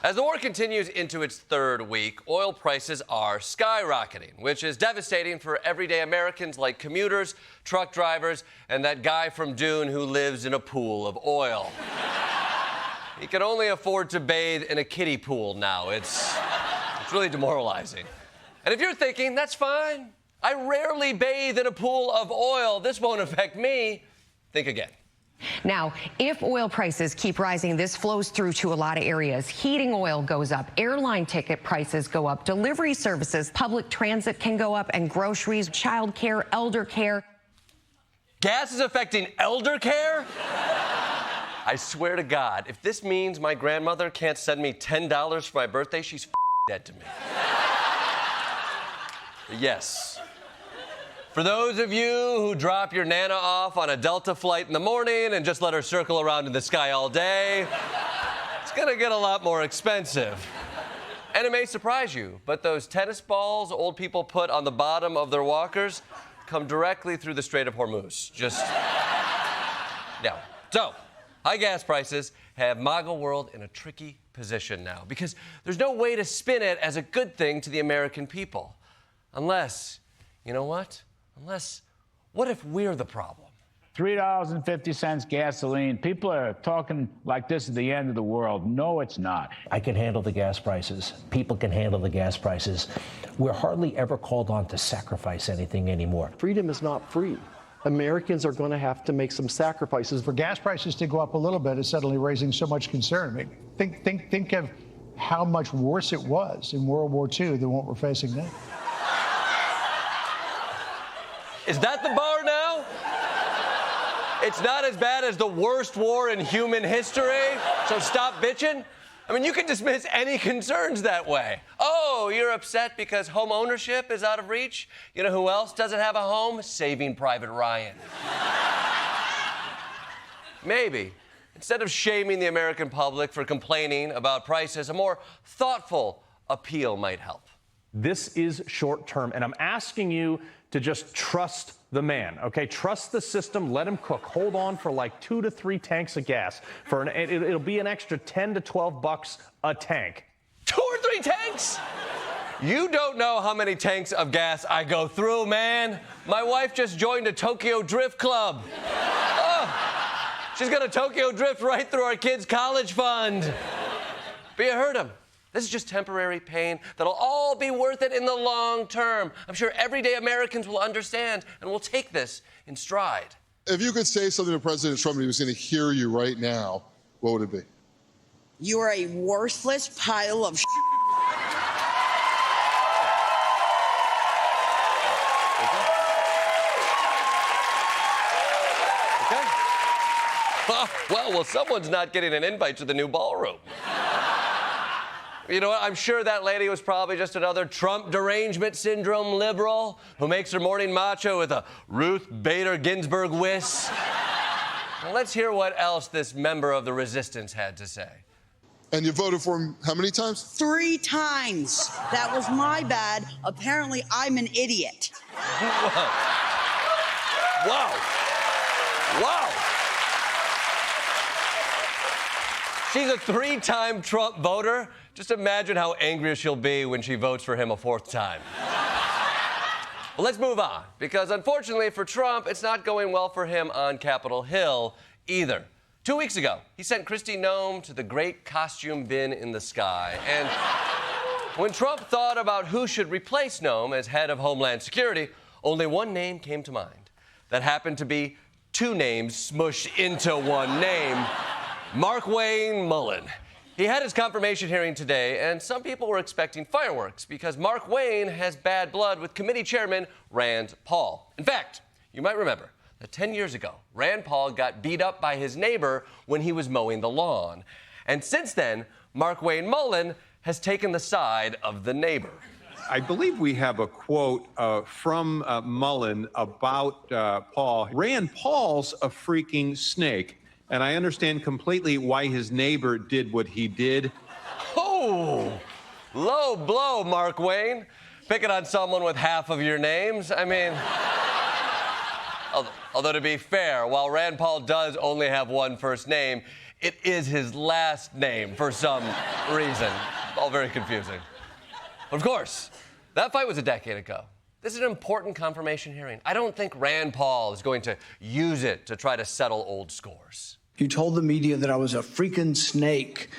As the war continues into its third week, oil prices are skyrocketing, which is devastating for everyday Americans like commuters, truck drivers, and that guy from Dune who lives in a pool of oil. He can only afford to bathe in a kiddie pool now. It's really demoralizing. And if you're thinking, that's fine, I rarely bathe in a pool of oil, this won't affect me, think again. Now, if oil prices keep rising, this flows through to a lot of areas. Heating oil goes up, airline ticket prices go up, delivery services, public transit can go up, and groceries, child care, elder care. Gas is affecting elder care? I swear to God, if this means my grandmother can't send me $10 for my birthday, she's dead to me. Yes. For those of you who drop your Nana off on a Delta flight in the morning and just let her circle around in the sky all day, it's gonna get a lot more expensive. And it may surprise you, but those tennis balls old people put on the bottom of their walkers come directly through the Strait of Hormuz. Yeah. So, high gas prices have MAGA world in a tricky position now because there's no way to spin it as a good thing to the American people. Unless, you know what? What if we're the problem? $3.50 gasoline. People are talking like this is the end of the world. No, it's not. I can handle the gas prices. People can handle the gas prices. We're hardly ever called on to sacrifice anything anymore. Freedom is not free. Americans are going to have to make some sacrifices. For gas prices to go up a little bit is suddenly raising so much concern. I mean, think of how much worse it was in World War II than what we're facing now. Is that the bar now? It's not as bad as the worst war in human history, so stop bitching? I mean, you can dismiss any concerns that way. Oh, you're upset because home ownership is out of reach? You know who else doesn't have a home? Saving Private Ryan. Maybe, instead of shaming the American public for complaining about prices, a more thoughtful appeal might help. This is short term, and I'm asking you to just trust the man, okay? Trust the system, let him cook. Hold on for like 2 to 3 tanks of gas. It'll be an extra $10 to $12 a tank. 2 or 3 tanks? You don't know how many tanks of gas I go through, man. My wife just joined a Tokyo Drift club. Oh, she's gonna Tokyo Drift right through our kids' college fund. But you heard him. This is just temporary pain that'll all be worth it in the long term. I'm sure everyday Americans will understand and will take this in stride. If you could say something to President Trump and he was going to hear you right now, what would it be? You are a worthless pile of Okay. Well, someone's not getting an invite to the new ballroom. You know what? I'm sure that lady was probably just another Trump derangement syndrome liberal who makes her morning matcha with a Ruth Bader Ginsburg whiz. Well, let's hear what else this member of the resistance had to say. And you voted for him how many times? 3 times. That was my bad. Apparently, I'm an idiot. Wow. She's a 3-time Trump voter. Just imagine how angry she'll be when she votes for him a 4th time. Well, let's move on, because unfortunately for Trump, it's not going well for him on Capitol Hill either. 2 weeks ago, he sent Kristi Noem to the great costume bin in the sky. And when Trump thought about who should replace Noem as head of Homeland Security, only one name came to mind. That happened to be 2 names smushed into one name. Markwayne Mullin. He had his confirmation hearing today, and some people were expecting fireworks because Markwayne has bad blood with committee chairman Rand Paul. In fact, you might remember that 10 years ago, Rand Paul got beat up by his neighbor when he was mowing the lawn. And since then, Markwayne Mullin has taken the side of the neighbor. I believe we have a quote from Mullin about Paul. Rand Paul's a freaking snake. And I understand completely why his neighbor did what he did. Oh, low blow, Markwayne. Picking on someone with half of your names. I mean, although to be fair, while Rand Paul does only have one first name, It is his last name for some reason. All very confusing. Of course, that fight was a decade ago. This is an important confirmation hearing. I don't think Rand Paul is going to use it to try to settle old scores. You told the media that I was a freaking snake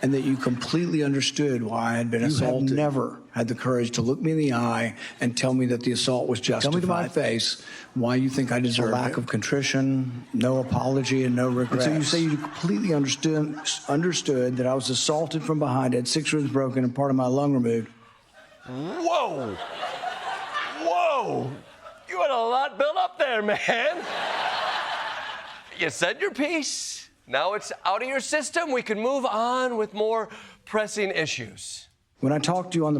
and that you completely understood why I had been assaulted. You have never had the courage to look me in the eye and tell me that the assault was justified. Tell me to my face why you think I deserve a lack of contrition, no apology, and no regrets. And so you say you completely understood that I was assaulted from behind, had 6 ribs broken, and part of my lung removed. Whoa! Whoa! You had a lot built up there, man. You said your piece. Now it's out of your system. We can move on with more pressing issues. When I talked to you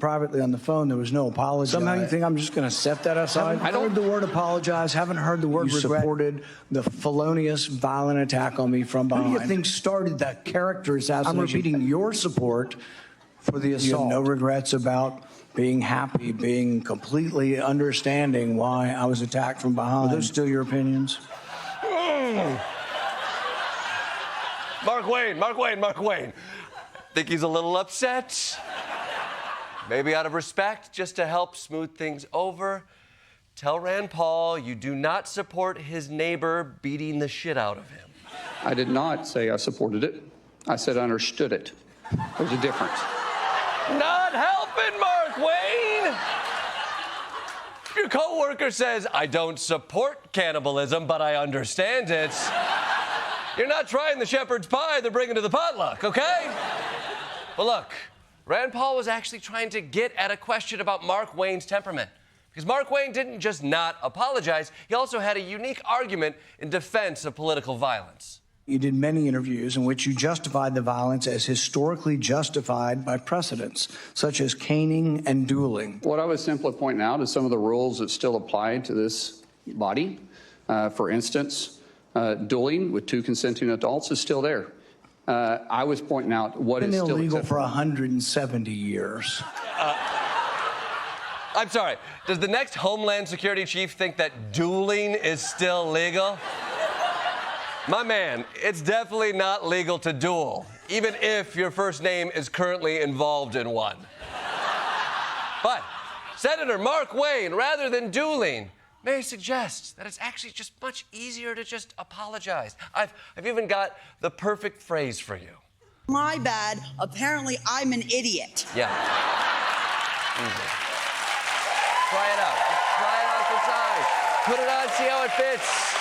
privately on the phone, there was no apology. Somehow you think I'm just going to set that aside? I don't heard the word apologize. Haven't heard the word regret. You supported the felonious, violent attack on me from behind. Who do you think started that character assassination? I'm repeating your support for the assault. You have no regrets about being happy, being completely understanding why I was attacked from behind. Are those still your opinions? Markwayne. Think he's a little upset? Maybe out of respect, just to help smooth things over. Tell Rand Paul you do not support his neighbor beating the shit out of him. I did not say I supported it. I said I understood it. There's a difference. Not helping, Markwayne! Your coworker says, I don't support cannibalism, but I understand it. You're not trying the shepherd's pie they're bringing to the potluck, okay? Well, look, Rand Paul was actually trying to get at a question about Markwayne's temperament. Because Markwayne didn't just not apologize, he also had a unique argument in defense of political violence. You did many interviews in which you justified the violence as historically justified by precedents, such as caning and dueling. What I was simply pointing out is some of the rules that still apply to this body. For instance, dueling with 2 consenting adults is still there. I was pointing out what is still illegal for 170 years. I'm sorry, does the next Homeland Security chief think that dueling is still legal? My man, it's definitely not legal to duel, even if your first name is currently involved in one. But Senator Markwayne, rather than dueling, may I suggest that it's actually just much easier to just apologize. I've even got the perfect phrase for you. My bad. Apparently, I'm an idiot. Yeah. Easy. Try it out. Just try it out for size. Put it on, see how it fits.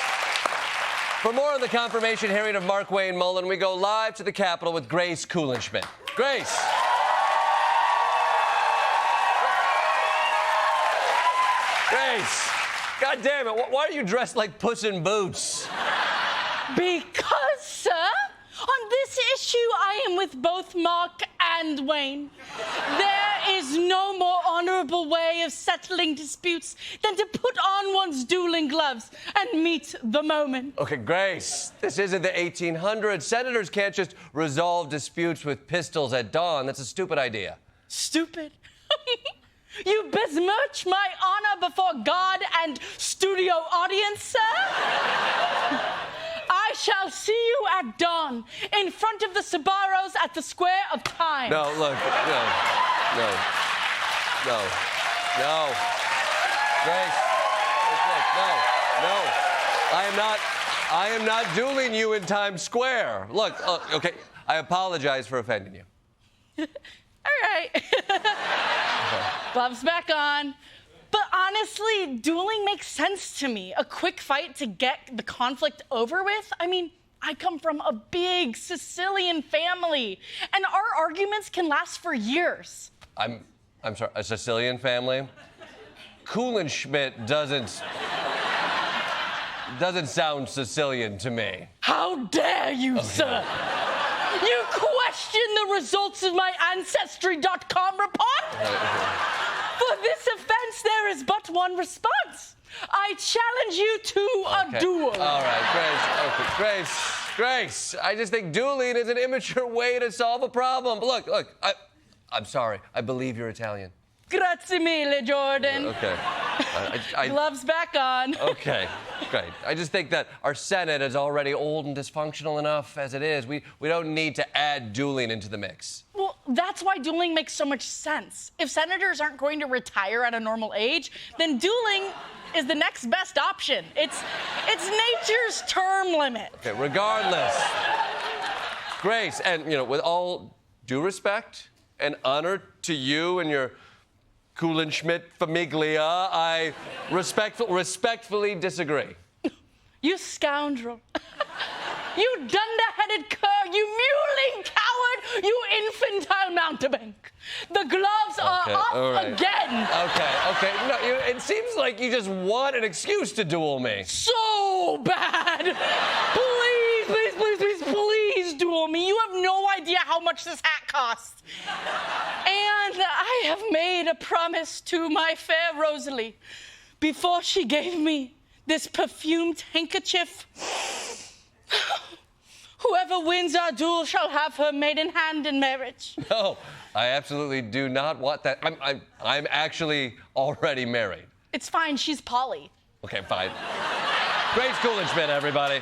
For more on the confirmation hearing of Markwayne Mullin, we go live to the Capitol with Grace Kuhlenschmidt. Grace. Grace. God damn it, why are you dressed like Puss in Boots? Because, sir, on this issue, I am with both Mark and Wayne. There is no more honorable way of settling disputes than to put on one's dueling gloves and meet the moment. Okay, Grace, this isn't the 1800s. Senators can't just resolve disputes with pistols at dawn. That's a stupid idea. Stupid? You besmirch my honor before God and studio audience, sir? I shall see you at dawn in front of the Sabaros at the Square of Time. No, look, no. Grace, no. I am not dueling you in Times Square. Look, okay, I apologize for offending you. All right. Gloves back on. But honestly, dueling makes sense to me. A quick fight to get the conflict over with. I mean, I come from a big Sicilian family, and our arguments can last for years. I'm sorry, a Sicilian family? Kuhlenschmidt doesn't sound Sicilian to me. How dare you, sir? You question the results of my Ancestry.com report? For this offense, there is but one response. I challenge you to a duel. All right, Grace. I just think dueling is an immature way to solve a problem. Look, I'm sorry. I believe you're Italian. Grazie mille, Jordan. Okay. Gloves back on. Okay, great. I just think that our Senate is already old and dysfunctional enough as it is. We don't need to add dueling into the mix. Well, that's why dueling makes so much sense. If senators aren't going to retire at a normal age, then dueling is the next best option. It's nature's term limit. Okay, regardless. Grace, and, with all due respect and honor to you and your Kuhlenschmidt famiglia, I respectfully disagree. You scoundrel. You dunder-headed cur, you mewling coward, you infantile mountebank. The gloves are off again. Okay. No, it seems like you just want an excuse to duel me. So bad. Please duel me. You have no idea how much this hat costs. And I have made a promise to my fair Rosalie before she gave me this perfumed handkerchief. Whoever wins our duel shall have her maiden hand in marriage. No, I absolutely do not want that. I'm actually already married. It's fine. She's Polly. Okay, fine. Grace Kuhlenschmidt, everybody.